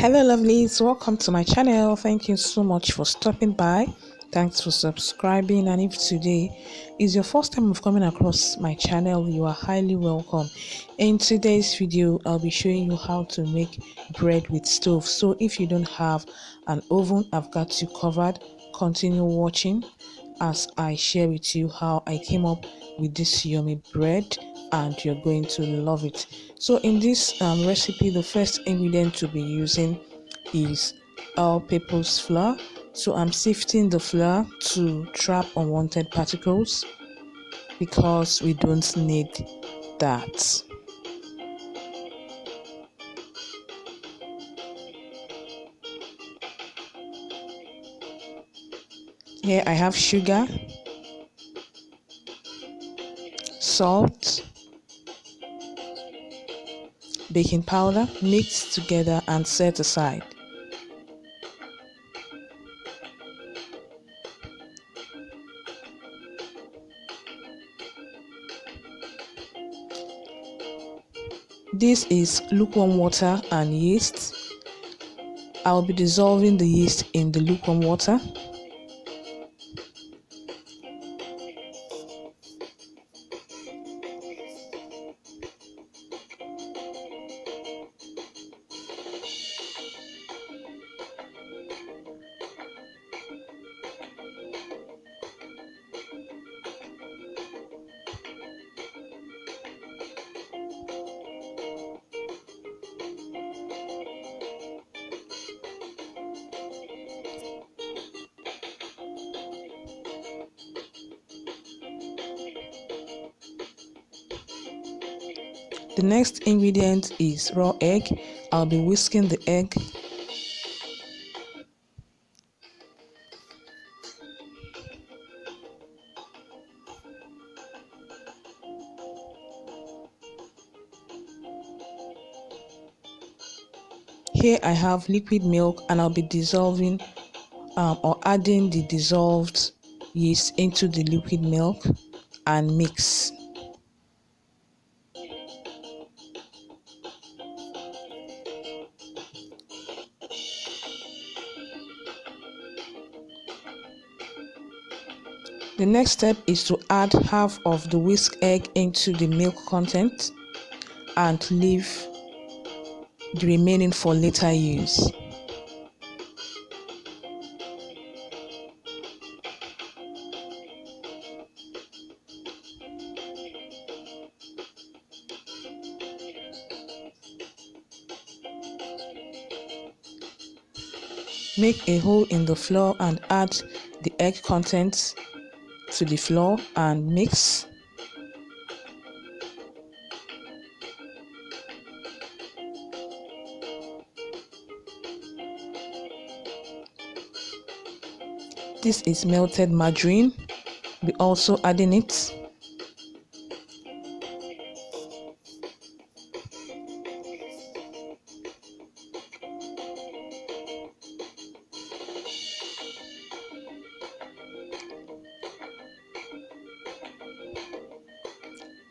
Hello, lovelies. Welcome to my channel. Thank you so much for stopping by. Thanks for subscribing. And if today is your first time of coming across my channel, you are highly welcome. In today's video, I'll be showing you how to make bread with stove. So if you don't have an oven, I've got you covered. Continue watching as I share with you how I came up with this yummy bread, and you're going to love it. So in this recipe, the first ingredient to be using is all-purpose flour. So I'm sifting the flour to trap unwanted particles because we don't need that. Here I have sugar, salt, baking powder mixed together and set aside. This is lukewarm water and yeast. I'll be dissolving the yeast in the lukewarm water. The next ingredient is raw egg. I'll be whisking the egg. Here I have liquid milk, and I'll be dissolving or adding the dissolved yeast into the liquid milk and mix. The next step is to add half of the whisk egg into the milk content and leave the remaining for later use. Make a hole in the flour and add the egg contents to the flour and mix. This is melted margarine. We're also adding it.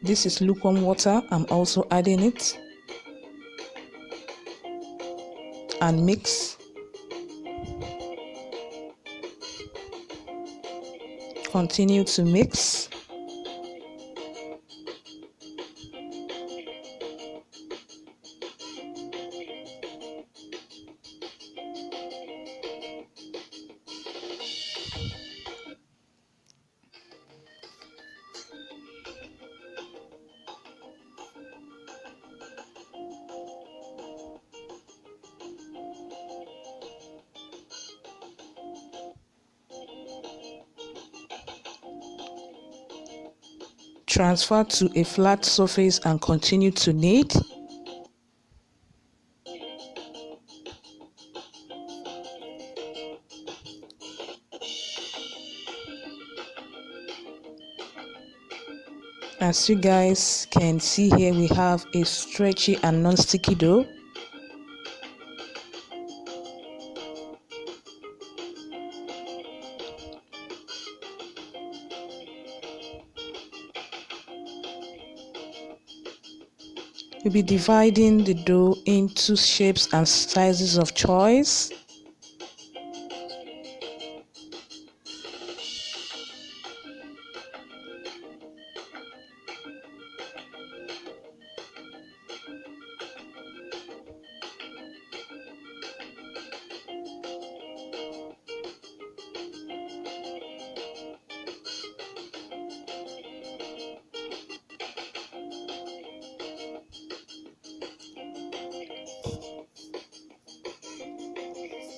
This is lukewarm water. I'm also adding it and mix. Continue to mix. Transfer to a flat surface and continue to knead. As you guys can see here, we have a stretchy and non-sticky dough. We'll be dividing the dough into shapes and sizes of choice.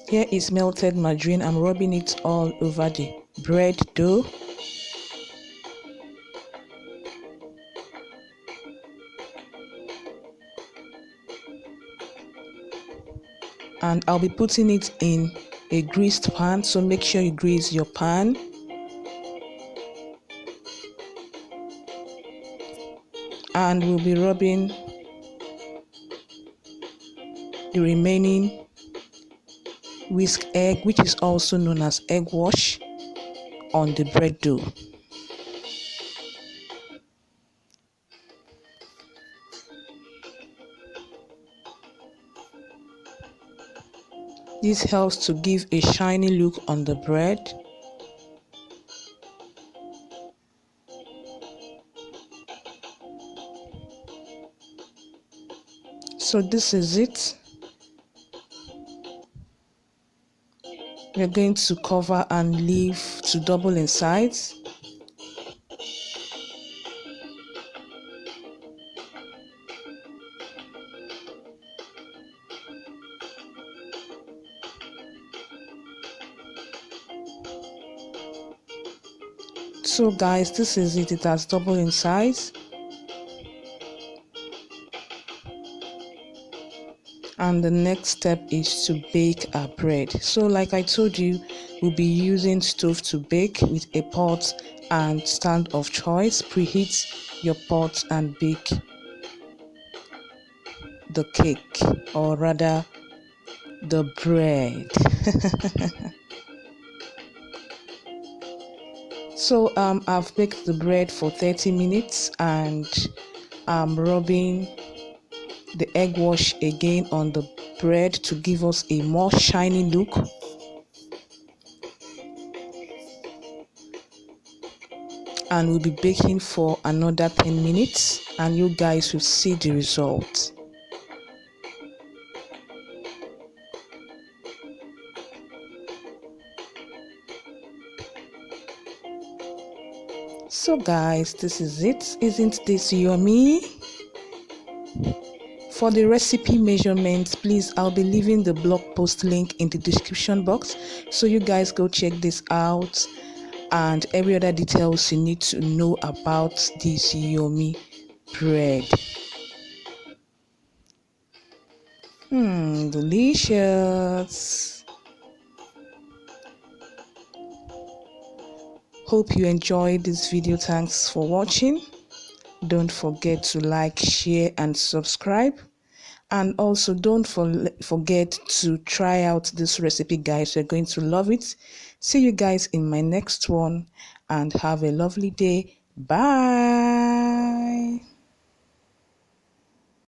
Here is melted margarine. I'm rubbing it all over the bread dough. And I'll be putting it in a greased pan, so make sure you grease your pan. And we'll be rubbing the remaining whisk egg, which is also known as egg wash, on the bread dough. This helps to give a shiny look on the bread. So this is it. We're going to cover and leave to double in size. So guys, this is it. It has doubled in size. And the next step is to bake our bread. So like I told you, we'll be using stove to bake with a pot and stand of choice. Preheat your pot and bake the cake, or rather the bread. So I've baked the bread for 30 minutes and I'm rubbing the egg wash again on the bread to give us a more shiny look. And we'll be baking for another 10 minutes and you guys will see the result. So guys, this is it. Isn't this yummy? For the recipe measurements, please, I'll be leaving the blog post link in the description box, so you guys go check this out and every other details you need to know about this yummy bread. Delicious. Hope you enjoyed this video. Thanks for watching. Don't forget to like, share and subscribe. And also don't forget to try out this recipe, guys. You're going to love it. See you guys in my next one and have a lovely day. Bye.